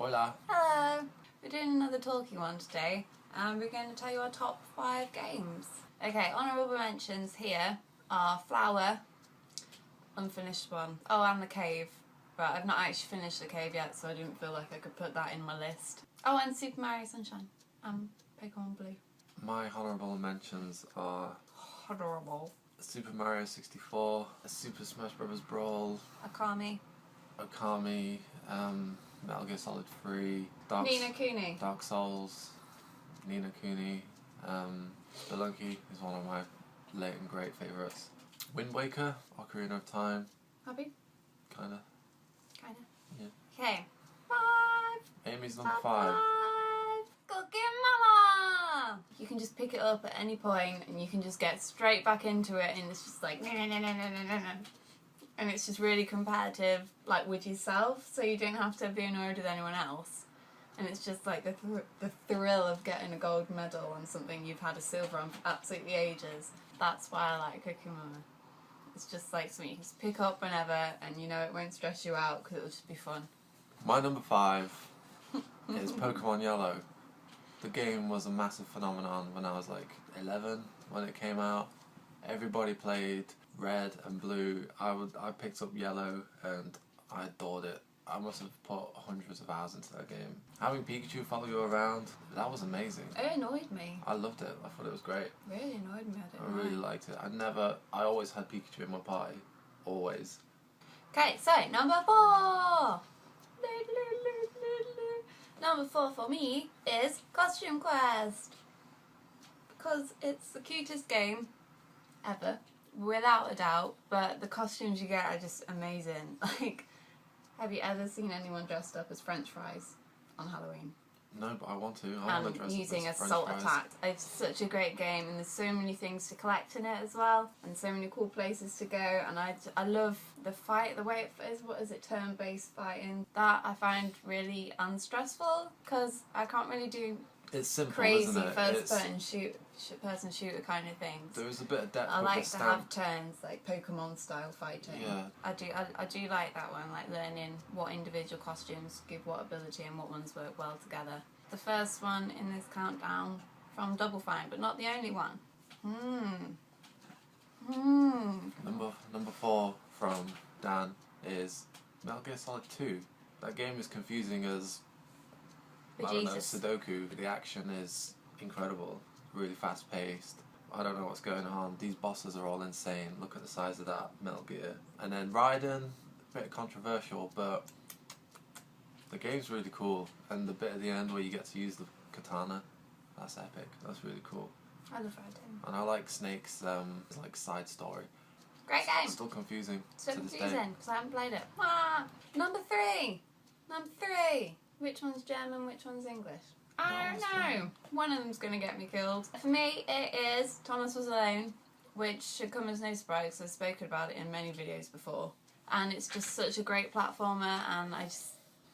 Hola. Hello. We're doing another talking one today, and we're going to tell you our top 5 games. Okay, honourable mentions here are Flower, unfinished one. Oh, and The Cave. But I've not actually finished The Cave yet, so I didn't feel like I could put that in my list. Oh, and Super Mario Sunshine. Pokemon Blue. My honourable mentions are Horrible. Super Mario 64, Super Smash Bros. Brawl, Akami. Okami, Metal Gear Solid 3, Ni no Kuni. Dark Souls, Ni no Kuni, Spelunky is one of my late and great favourites. Wind Waker, Ocarina of Time. Happy? Kinda. Yeah. Okay. 5. Amy's number Top 5. 5. Cooking Mama! You can just pick it up at any point and you can just get straight back into it, and it's just like and it's just really competitive, like with yourself, so you don't have to be annoyed with anyone else. And it's just like the thrill of getting a gold medal on something you've had a silver on for absolutely ages. That's why I like Cooking Mama. It's just like something you can just pick up whenever, and you know it won't stress you out because it'll just be fun. My number 5 is Pokemon Yellow. The game was a massive phenomenon when I was like 11 when it came out. Everybody played Red and Blue. I picked up Yellow and I adored it. I must have put hundreds of hours into that game. Having Pikachu follow you around, that was amazing. It annoyed me. I loved it. I thought it was great. Really annoyed me. I really liked it. I always had Pikachu in my party. Always. Okay, so number 4. Number 4 for me is Costume Quest, because it's the cutest game ever, without a doubt. But the costumes you get are just amazing. Like, have you ever seen anyone dressed up as French fries on Halloween? No, but I want to. I want to dress using up a as French salt fries. attack. It's such a great game, and there's so many things to collect in it as well, and so many cool places to go. And I love the fight, the way it is. What is it? Turn-based fighting. That I find really unstressful because I can't really do It's simple, crazy isn't it? first-person shooter kind of things. There is a bit of depth. I with like the to have turns, like Pokemon style fighting. Yeah. I do like that one, like learning what individual costumes give what ability and what ones work well together. The first one in this countdown from Double Fine, but not the only one. Number 4 from Dan is Metal Gear Solid 2. That game is confusing as Sudoku. The action is incredible, really fast paced. I don't know what's going on. These bosses are all insane. Look at the size of that Metal Gear. And then Raiden, a bit controversial, but the game's really cool. And the bit at the end where you get to use the katana, that's epic. That's really cool. I love Raiden. And I like Snake's like side story. Great game. It's still confusing. So to this day. confusing because I haven't played it. Number 3. Which one's German? Which one's English? I don't know. One of them's going to get me killed. For me, it is Thomas Was Alone, which should come as no surprise. I've spoken about it in many videos before, and it's just such a great platformer. And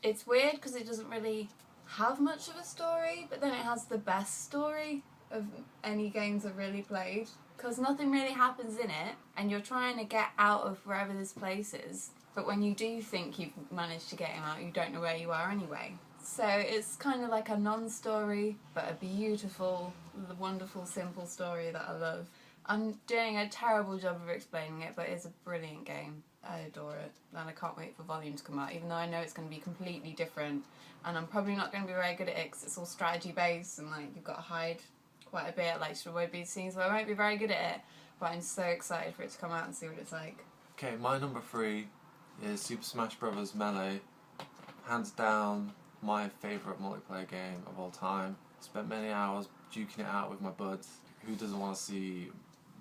it's weird because it doesn't really have much of a story, but then it has the best story of any games I've really played, because nothing really happens in it, and you're trying to get out of wherever this place is. But when you do think you've managed to get him out, you don't know where you are anyway. So it's kind of like a non-story, but a beautiful, wonderful, simple story that I love. I'm doing a terrible job of explaining it, but it's a brilliant game. I adore it, and I can't wait for Volume to come out, even though I know it's going to be completely different, and I'm probably not going to be very good at it because it's all strategy-based, and like you've got to hide quite a bit, like there won't be scenes where I won't be very good at it, but I'm so excited for it to come out and see what it's like. Okay, my number 3 is Super Smash Bros. Melee. Hands down, my favourite multiplayer game of all time. Spent many hours duking it out with my buds. Who doesn't want to see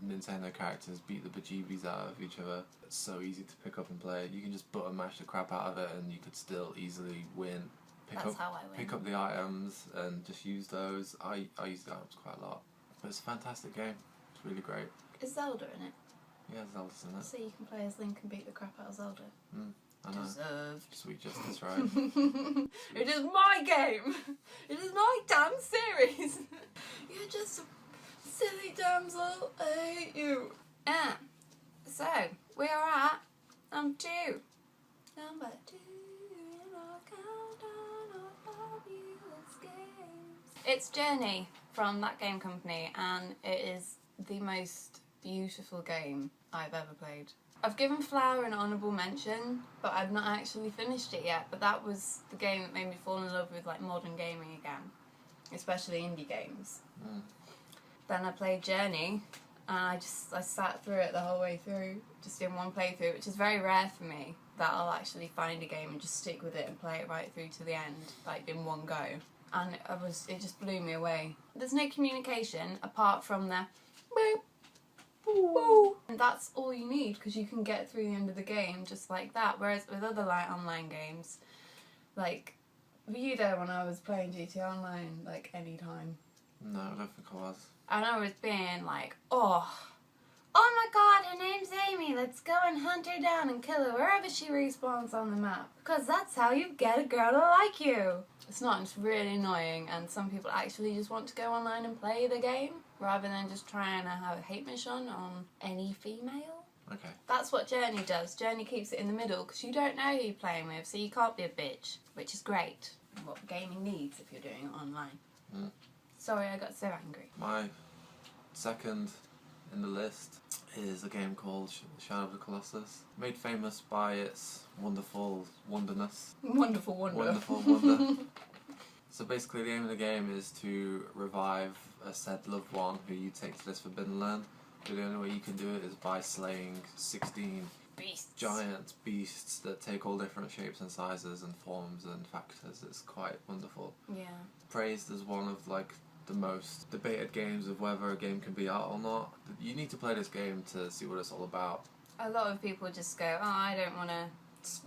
Nintendo characters beat the bejeebies out of each other? It's so easy to pick up and play. You can just button mash the crap out of it and you could still easily win. That's how I win. Pick up the items and just use those. I use the items quite a lot. But it's a fantastic game. It's really great. Is Zelda in it? Yeah, Zelda's in it. So you can play as Link and beat the crap out of Zelda. I know. Deserved. Sweet justice, right? It is my game! It is my damn series! You're just a silly damsel. I hate you. So, we are at number 2. Number 2 in our countdown of It's Journey from that game company, and it is the most beautiful game I've ever played. I've given Flower an honourable mention, but I've not actually finished it yet. But that was the game that made me fall in love with like modern gaming again, especially indie games. Then I played Journey, and I sat through it the whole way through, just in one playthrough, which is very rare for me, that I'll actually find a game and just stick with it and play it right through to the end, like in one go. And it just blew me away. There's no communication apart from the boop, boop, and that's all you need, because you can get through the end of the game just like that. Whereas with other like online games, like, were you there when I was playing GTA Online, like, any time? No, I don't think I was. And I was being like, oh my god, her name's Amy, let's go and hunt her down and kill her wherever she respawns on the map, because that's how you get a girl to like you. It's not, it's really annoying, and some people actually just want to go online and play the game rather than just trying to have a hate mission on any female. Okay. That's what Journey does. Journey keeps it in the middle because you don't know who you're playing with, so you can't be a bitch, which is great. What gaming needs if you're doing it online. Sorry, I got so angry. My second in the list is a game called Shadow of the Colossus, made famous by its wonderful wonderness. Wonderful wonder. Wonderful wonder. So basically the aim of the game is to revive a said loved one who you take to this forbidden land. But the only way you can do it is by slaying 16 Beasts. giant beasts that take all different shapes and sizes and forms and factors. It's quite wonderful. Yeah. Praised as one of like the most debated games of whether a game can be art or not. You need to play this game to see what it's all about. A lot of people just go, oh, I don't want to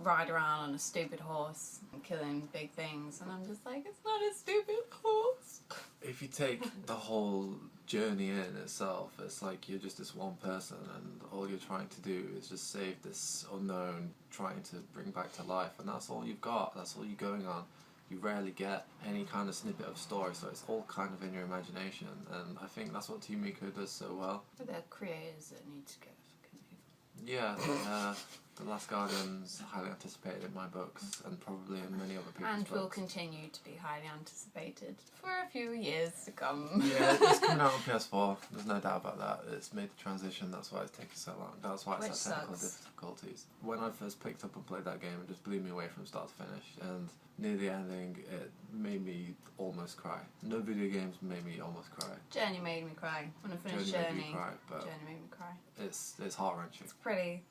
ride around on a stupid horse and killing big things. And I'm just like, it's not a stupid horse. If you take the whole journey in itself, it's like you're just this one person and all you're trying to do is just save this unknown, trying to bring back to life, and that's all you've got, that's all you're going on. You rarely get any kind of snippet of story, so it's all kind of in your imagination, and I think that's what Team Ico does so well. But they're creators that need to get fucking evil. Yeah, The Last Guardian's highly anticipated in my books, and probably in many other people's And books. will continue to be highly anticipated for a few years to come. Yeah, it's coming out on PS4, there's no doubt about that. It's made the transition, that's why it's taken so long. That's why it's Which had technical sucks. difficulties. When I first picked up and played that game, it just blew me away from start to finish, and near the ending, it made me almost cry. No video games made me almost cry. Journey made me cry. When I finished Journey Journey, made me cry, but Journey made me cry. it's heart-wrenching. It's pretty.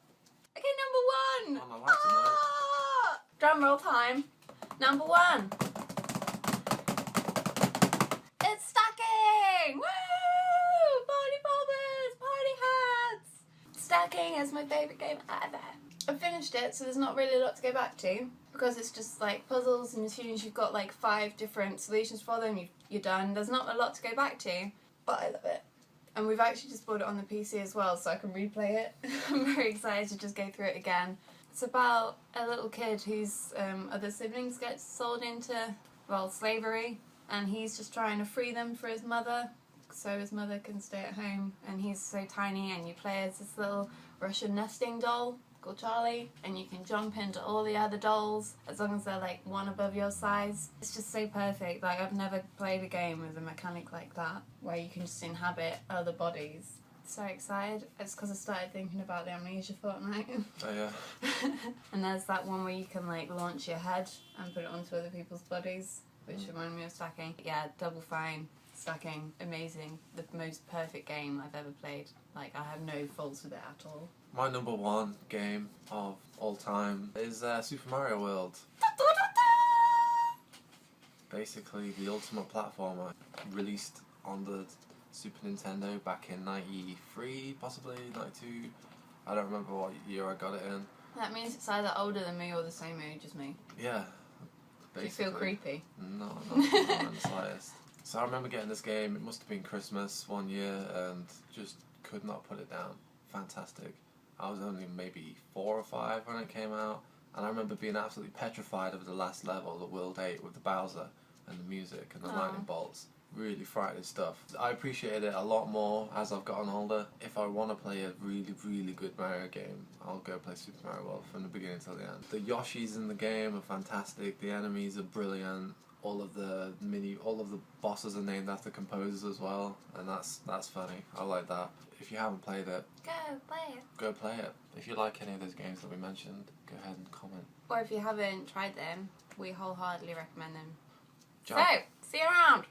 Okay, number one! On a lighter note. Ah! Drum roll time. Number one. It's stacking! Woo! Party poppers! Party hats! Stacking is my favourite game ever. I finished it, so there's not really a lot to go back to, because it's just like puzzles, and as soon as you've got like 5 different solutions for them, you're done. There's not a lot to go back to, but I love it. And we've actually just bought it on the PC as well, so I can replay it. I'm very excited to just go through it again. It's about a little kid whose other siblings get sold into, well, slavery, and he's just trying to free them for his mother, so his mother can stay at home. And he's so tiny, and you play as this little Russian nesting doll called Charlie, and you can jump into all the other dolls as long as they're like one above your size. It's just so perfect. Like, I've never played a game with a mechanic like that where you can just inhabit other bodies. So excited. It's because I started thinking about the Amnesia Fortnite. Oh yeah. And there's that one where you can like launch your head and put it onto other people's bodies, which reminded me of stacking. Yeah, Double Fine. Stacking, amazing. The most perfect game I've ever played. Like, I have no faults with it at all. My number one game of all time is Super Mario World. Basically the ultimate platformer, released on the Super Nintendo back in 93, possibly 92. I don't remember what year I got it in. That means it's either older than me or the same age as me. Yeah. Do you feel creepy? No, not in the slightest. So I remember getting this game, it must have been Christmas one year, and just could not put it down. Fantastic. I was only maybe 4 or 5 when it came out, and I remember being absolutely petrified of the last level, the World 8, with the Bowser and the music and the lightning bolts. Really frightening stuff. I appreciated it a lot more as I've gotten older. If I want to play a really, really good Mario game, I'll go play Super Mario World from the beginning till the end. The Yoshis in the game are fantastic, the enemies are brilliant, all of the bosses are named after composers as well, and that's funny. I like that. If you haven't played it, go play it. If you like any of those games that we mentioned, go ahead and comment. Or if you haven't tried them, we wholeheartedly recommend them. Ciao. So, see you around!